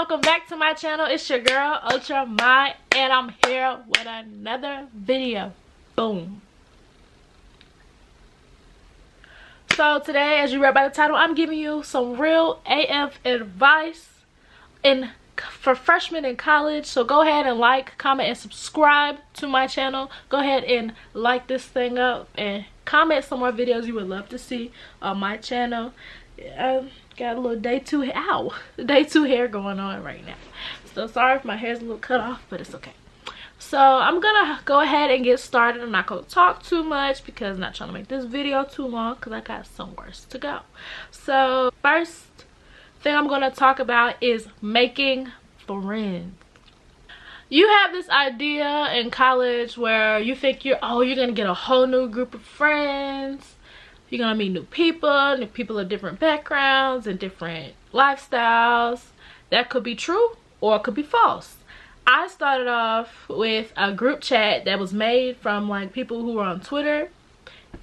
welcome back to my channel. It's your girl Ultra Mai, and I'm here with another video. Boom. So today, as you read by the title, I'm giving you some real AF advice for freshmen in college. So go ahead and like, comment, and subscribe to my channel. Go ahead and like this thing up and comment some more videos you would love to see on my channel. Got a little day two hair going on right now, so sorry if my hair's a little cut off, but it's okay. So I'm gonna go ahead and get started. I'm not gonna talk too much because I'm not trying to make this video too long because I got somewhere to go. So first thing I'm gonna talk about is making friends. You have this idea in college where you think you're gonna get a whole new group of friends. You're gonna meet new people of different backgrounds and different lifestyles. That could be true or it could be false. I started off with a group chat that was made from like people who were on Twitter,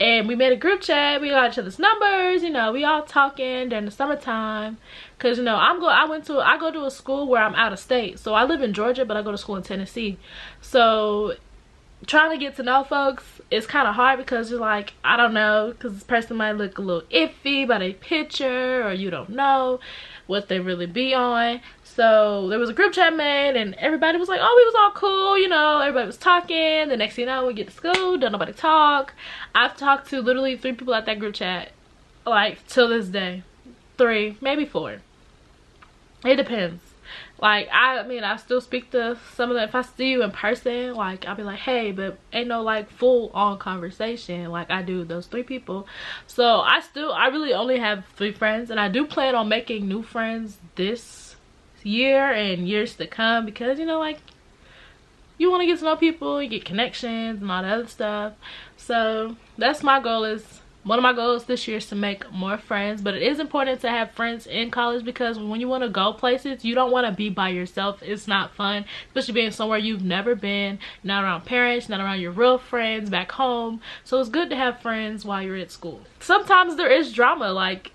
and we made a group chat. We got each other's numbers, you know, we all talking during the summertime, because you know I go to a school where I'm out of state. So I live in Georgia, but I go to school in Tennessee. So trying to get to know folks is kind of hard because you're like, I don't know, because this person might look a little iffy by their picture, or you don't know what they really be on. So there was a group chat made and everybody was like, oh, we was all cool, you know, everybody was talking. The next thing you know, we get to school, don't nobody talk. I've talked to literally 3 people at that group chat, like till this day. 3, maybe 4, it depends. Like I mean I still speak to some of them. If I see you in person, like I'll be like, hey, but ain't no like full on conversation like I do with those 3 people. So I really only have 3 friends, and I do plan on making new friends this year and years to come, because you know, like, you want to get to know people, you get connections and all that other stuff. So that's my goal. One of my goals this year is to make more friends. But it is important to have friends in college, because when you want to go places, you don't want to be by yourself. It's not fun, especially being somewhere you've never been, not around parents, not around your real friends back home. So it's good to have friends while you're at school. Sometimes there is drama, like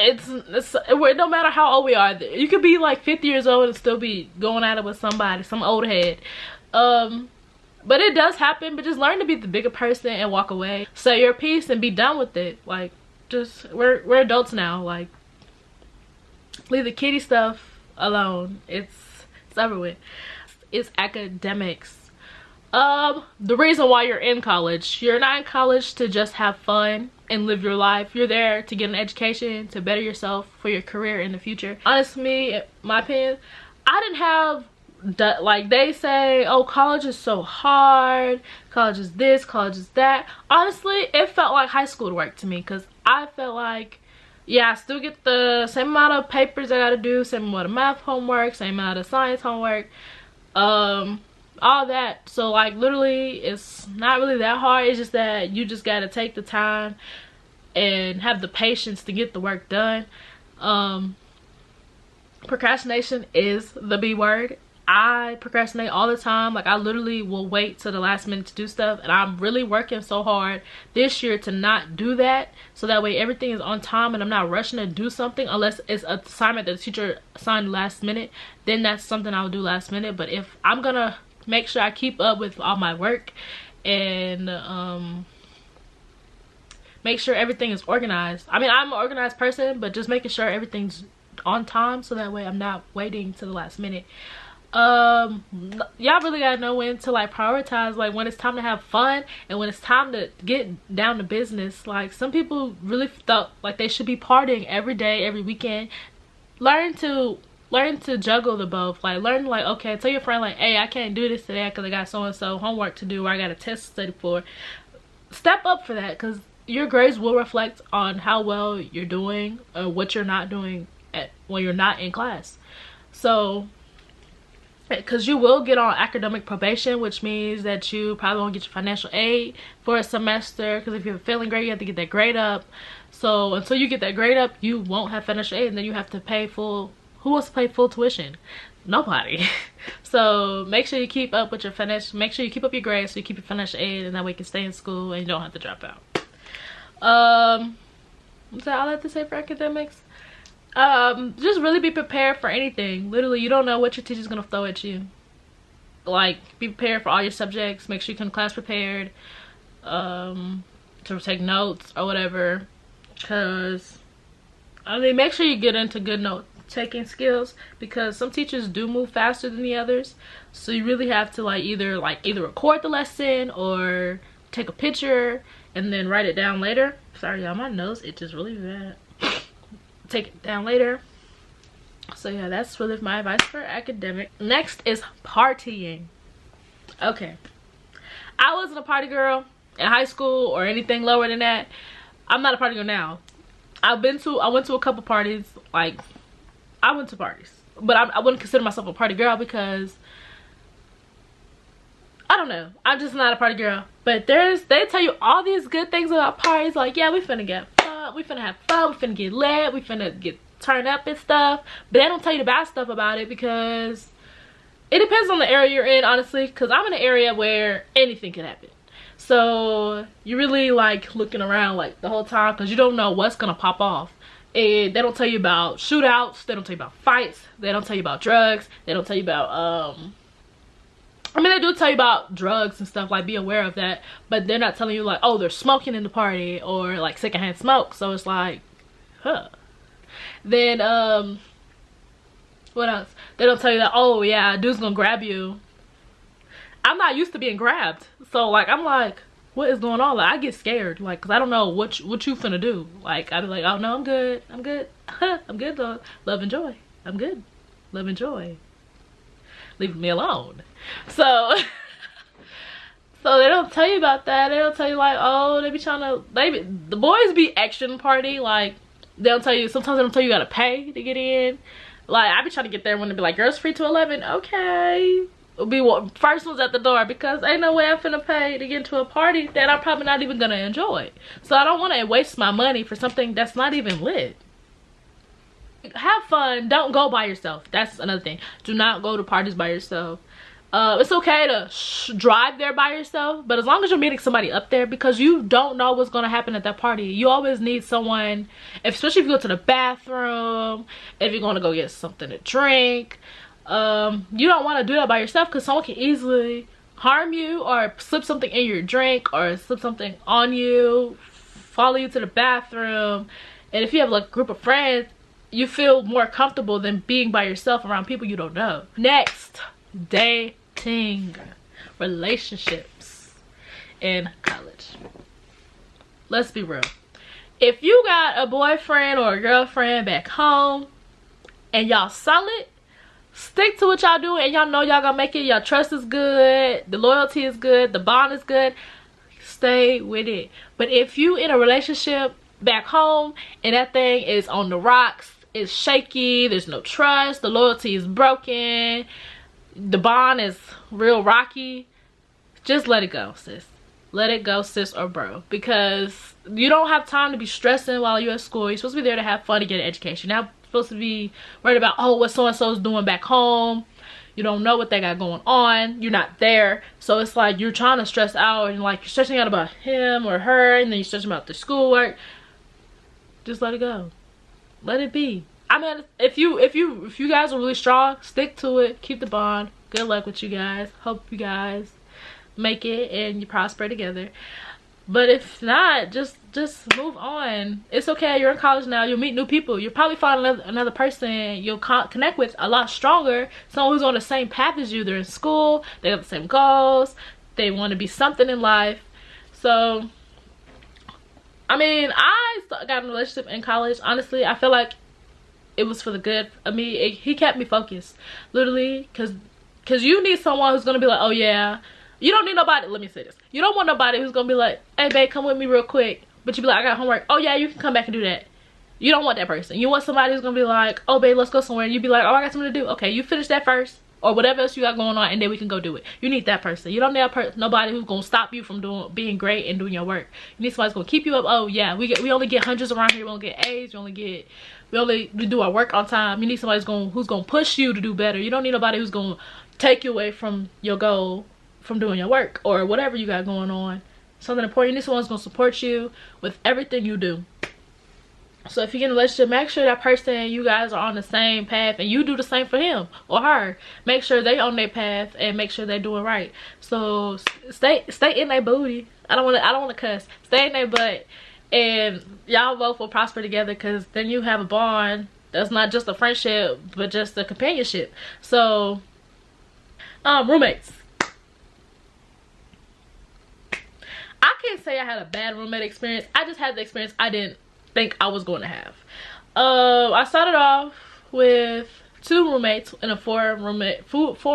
it's no matter how old we are. You could be like 50 years old and still be going at it with somebody, some old head. But it does happen, but just learn to be the bigger person and walk away. Say your piece and be done with it. Like, just, we're adults now. Like, leave the kiddie stuff alone. It's over with. It's academics. The reason why you're in college. You're not in college to just have fun and live your life. You're there to get an education, to better yourself for your career in the future. Honestly, in my opinion, I didn't have, like they say, oh, college is so hard, college is this, college is that. Honestly, it felt like high school work to me, because I felt like, yeah, I still get the same amount of papers I gotta do, same amount of math homework, same amount of science homework, all that. So like literally it's not really that hard. It's just that you just gotta take the time and have the patience to get the work done. Procrastination is the B word. I procrastinate all the time. Like I literally will wait till the last minute to do stuff, and I'm really working so hard this year to not do that, so that way everything is on time and I'm not rushing to do something, unless it's an assignment that the teacher assigned last minute. Then that's something I'll do last minute. But if I'm gonna make sure I keep up with all my work and make sure everything is organized. I mean, I'm an organized person, but just making sure everything's on time, so that way I'm not waiting to the last minute. Y'all really gotta know when to like prioritize, like when it's time to have fun and when it's time to get down to business. Like some people really thought like they should be partying every day, every weekend. Learn to juggle the both. Like learn, like, okay, tell your friend like, hey, I can't do this today because I got so and so homework to do, or I got a test to study for. Step up for that, because your grades will reflect on how well you're doing or what you're not doing when you're not in class. So because you will get on academic probation, which means that you probably won't get your financial aid for a semester, because if you're failing grade, you have to get that grade up. So until you get that grade up, you won't have financial aid, and then you have to pay full. Who wants to pay full tuition? Nobody. So make sure you keep up with your financial, make sure you keep up your grades so you keep your financial aid, and that way you can stay in school and you don't have to drop out. Is that all I have to say for academics? Just really be prepared for anything. Literally, you don't know what your teacher's gonna throw at you. Like, be prepared for all your subjects. Make sure you come to class prepared, to take notes or whatever. Because, I mean, make sure you get into good note taking skills, because some teachers do move faster than the others. So you really have to either record the lesson or take a picture and then write it down later. Sorry y'all, my nose itches really bad. Take it down later. So yeah, that's really my advice for academic. Next is partying. Okay, I wasn't a party girl in high school or anything lower than that. I'm not a party girl now. I went to a couple parties. Like, I went to parties, but I wouldn't consider myself a party girl because I don't know, I'm just not a party girl. But they tell you all these good things about parties, like, yeah, we finna get fun, we finna have fun, we finna get lit, we finna get turned up and stuff. But they don't tell you the bad stuff about it, because it depends on the area you're in, honestly. Because I'm in an area where anything can happen, so you really looking around the whole time, because you don't know what's gonna pop off. And they don't tell you about shootouts, they don't tell you about fights, they don't tell you about drugs, they don't tell you about I mean, they do tell you about drugs and stuff, be aware of that, but they're not telling you oh, they're smoking in the party, or secondhand smoke. So it's huh. Then what else? They don't tell you that, oh yeah, dude's gonna grab you. I'm not used to being grabbed, so I'm what is going on? I get scared, because I don't know what you finna do. I'd be oh no, I'm good, I'm good. I'm good though. Love and joy, I'm good. Love and joy, leave me alone. So so they don't tell you about that. They don't tell you oh, they be trying to, the boys be extra in the party. They don't tell you, sometimes they don't tell you gotta pay to get in. I be trying to get there when they be girls free to 11. Okay, we'll be first ones at the door, because ain't no way I'm finna pay to get into a party that I'm probably not even gonna enjoy. So I don't want to waste my money for something that's not even lit. Have fun, don't go by yourself. That's another thing. Do not go to parties by yourself. It's okay to drive there by yourself, but as long as you're meeting somebody up there, because you don't know what's going to happen at that party. You always need someone, especially if you go to the bathroom, if you're going to go get something to drink. You don't want to do that by yourself, because someone can easily harm you, or slip something in your drink, or slip something on you, follow you to the bathroom. And if you have a group of friends, you feel more comfortable than being by yourself around people you don't know. Next, dating, relationships in college. Let's be real. If you got a boyfriend or a girlfriend back home and y'all solid, stick to what y'all do, and y'all know y'all gonna make it. Y'all trust is good, the loyalty is good, the bond is good. Stay with it. But if you in a relationship back home and that thing is on the rocks, it's shaky, there's no trust, the loyalty is broken, the bond is real rocky, just let it go, sis. Let it go, sis or bro, because you don't have time to be stressing while you're at school. You're supposed to be there to have fun, to get an education. You're not supposed to be worried about, oh, what so-and-so is doing back home. You don't know what they got going on. You're not there. So it's you're trying to stress out, and you're stressing out about him or her, and then you're stressing about the schoolwork. Just let it go. Let it be. I mean, if you guys are really strong, stick to it. Keep the bond. Good luck with you guys. Hope you guys make it and you prosper together. But if not, just move on. It's okay. You're in college now. You'll meet new people. You'll probably find another person you'll connect with a lot stronger. Someone who's on the same path as you. They're in school. They have the same goals. They want to be something in life. So, I mean, I got in a relationship in college. Honestly, I feel like it was for the good of me. He kept me focused, literally, because you need someone who's gonna be oh yeah. You don't need nobody, let me say this, you don't want nobody who's gonna be hey babe, come with me real quick, but you be I got homework. Oh yeah, you can come back and do that. You don't want that person. You want somebody who's gonna be oh babe, let's go somewhere, and you be oh, I got something to do. Okay, you finish that first, or whatever else you got going on, and then we can go do it. You need that person. You don't need nobody who's gonna stop you from being great and doing your work. You need somebody who's gonna keep you up. Oh yeah, we only get hundreds around here. We only get A's. We do our work on time. You need somebody who's gonna push you to do better. You don't need nobody who's gonna take you away from your goal, from doing your work or whatever you got going on. Something important. You need someone who's gonna support you with everything you do. So if you get in a relationship, make sure that person, you guys are on the same path, and you do the same for him or her. Make sure they on their path and make sure they're doing right. So stay in their booty. I don't want to cuss. Stay in their butt, and y'all both will prosper together, because then you have a bond that's not just a friendship but just a companionship. So roommates. I can't say I had a bad roommate experience. I just had the experience I didn't think I was going to have. I started off with 2 roommates in a 4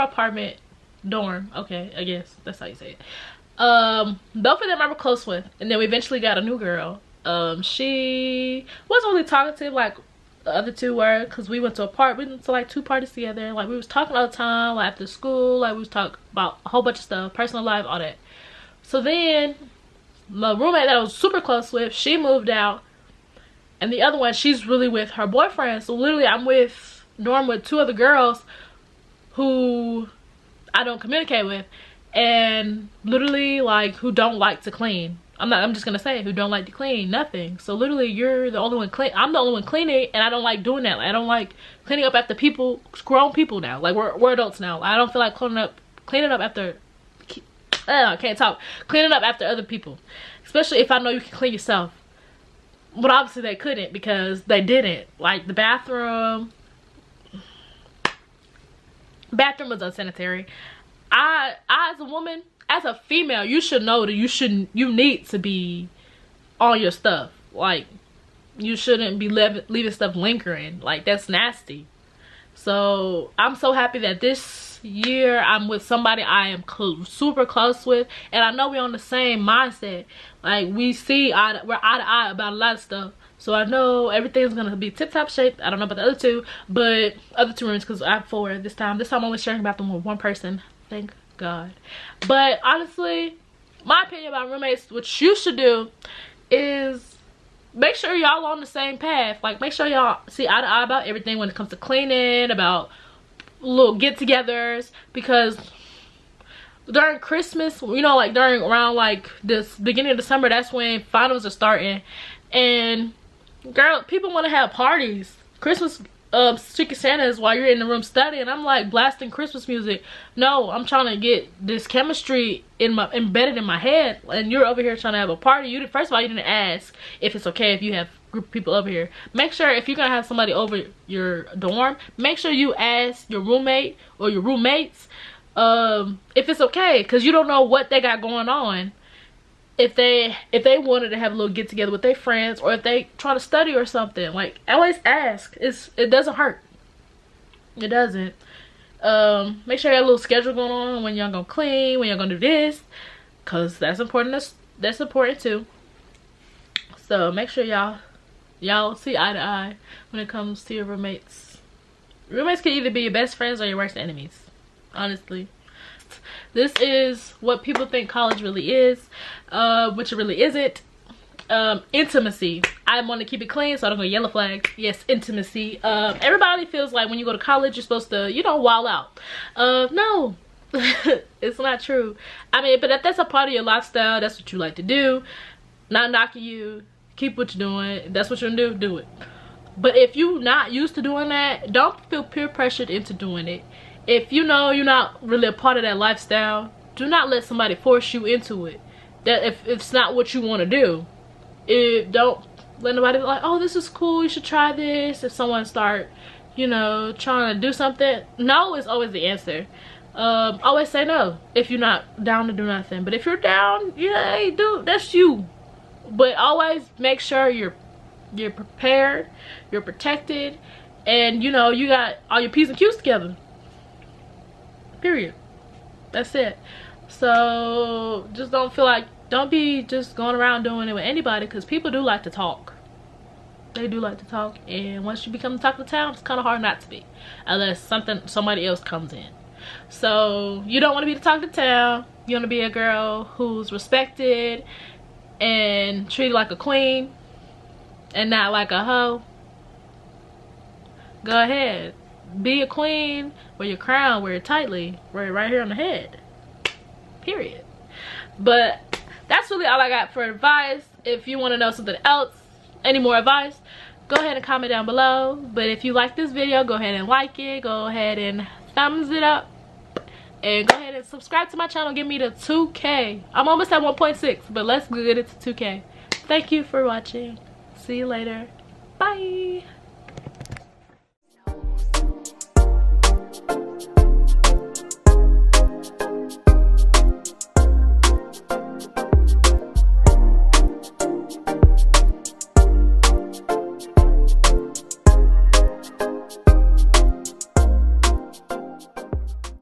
apartment dorm. Okay, I guess that's how you say it. Both of them I were close with, and then we eventually got a new girl. She wasn't really talkative like the other 2 were, because we went to like 2 parties together. Like we was talking all the time, like after school, like we was talking about a whole bunch of stuff, personal life, all that. So then my roommate that I was super close with, she moved out, and the other one, she's really with her boyfriend. So literally I'm with dorm with 2 other girls who I don't communicate with, and literally like who don't like to clean. I'm just gonna say, who don't like to clean nothing. So literally you're the only one clean. I'm the only one cleaning, and I don't like doing that. Like, I don't like cleaning up after people, grown people now. Like we're adults now. I don't feel like cleaning up after I can't talk. Cleaning up after other people, especially if I know you can clean yourself. But obviously they couldn't, because they didn't. Like the bathroom was unsanitary. I as a woman, as a female, you should know that you need to be on your stuff. Like you shouldn't be leaving stuff lingering. Like that's nasty. So I'm so happy that this year I'm with somebody I am super close with, and I know we're on the same mindset. Like we're eye to eye about a lot of stuff. So I know everything's gonna be tip-top shape. I don't know about the other 2, but other 2 rooms, because I have 4 this time. This time I'm only sharing a bathroom with 1 person. Thank God. But honestly, my opinion about roommates, what you should do is make sure y'all on the same path. Like make sure y'all see eye to eye about everything when it comes to cleaning, about little get-togethers, because during Christmas, you know, like around like this beginning of December, that's when finals are starting, and girl, people want to have parties. Christmas Secret Santas while you're in the room studying. I'm like blasting Christmas music. No, I'm trying to get this chemistry embedded in my head, and you're over here trying to have a party. First of all, you didn't ask if it's okay if you have a group of people over here. Make sure if you're gonna have somebody over your dorm, make sure you ask your roommate or your roommates if it's okay, because you don't know what they got going on. If they wanted to have a little get together with their friends, or if they try to study or something, like always ask. It doesn't hurt. It doesn't. Make sure you have a little schedule going on when y'all gonna clean, when y'all gonna do this, because that's important. That's important too. So make sure y'all see eye to eye when it comes to your roommates. Roommates can either be your best friends or your worst enemies, honestly. This is what people think college really is, which it really isn't. Intimacy. I want to keep it clean, so I don't go yellow flag. Yes, intimacy. Everybody feels like when you go to college, you're supposed to, you know, wild out. No, it's not true. I mean, but if that's a part of your lifestyle, that's what you like to do. Not knocking you. Keep what you're doing. If that's what you're gonna do it. But if you're not used to doing that, don't feel peer pressured into doing it. If you know you're not really a part of that lifestyle, do not let somebody force you into it. That if it's not what you want to do, don't let nobody be like, oh, this is cool, you should try this. If someone start, you know, trying to do something, no is always the answer. Always say no if you're not down to do nothing. But if you're down, yeah, hey, dude, that's you. But always make sure you're prepared, you're protected, and you know you got all your P's and Q's together. Period. That's it. So just don't be just going around doing it with anybody, because people do like to talk. They do like to talk, and once you become the talk of the town, it's kind of hard not to be, unless somebody else comes in. So you don't want to be the talk of the town. You want to be a girl who's respected and treated like a queen and not like a hoe. Go ahead, be a queen. Wear your crown, wear it tightly, wear it right here on the head. Period. But that's really all I got for advice. If you want to know something else, any more advice, go ahead and comment down below. But if you like this video, go ahead and like it, go ahead and thumbs it up, and go ahead and subscribe to my channel. Give me to 2K. I'm almost at 1.6, but let's get it to 2K. Thank you for watching. See you later. Bye.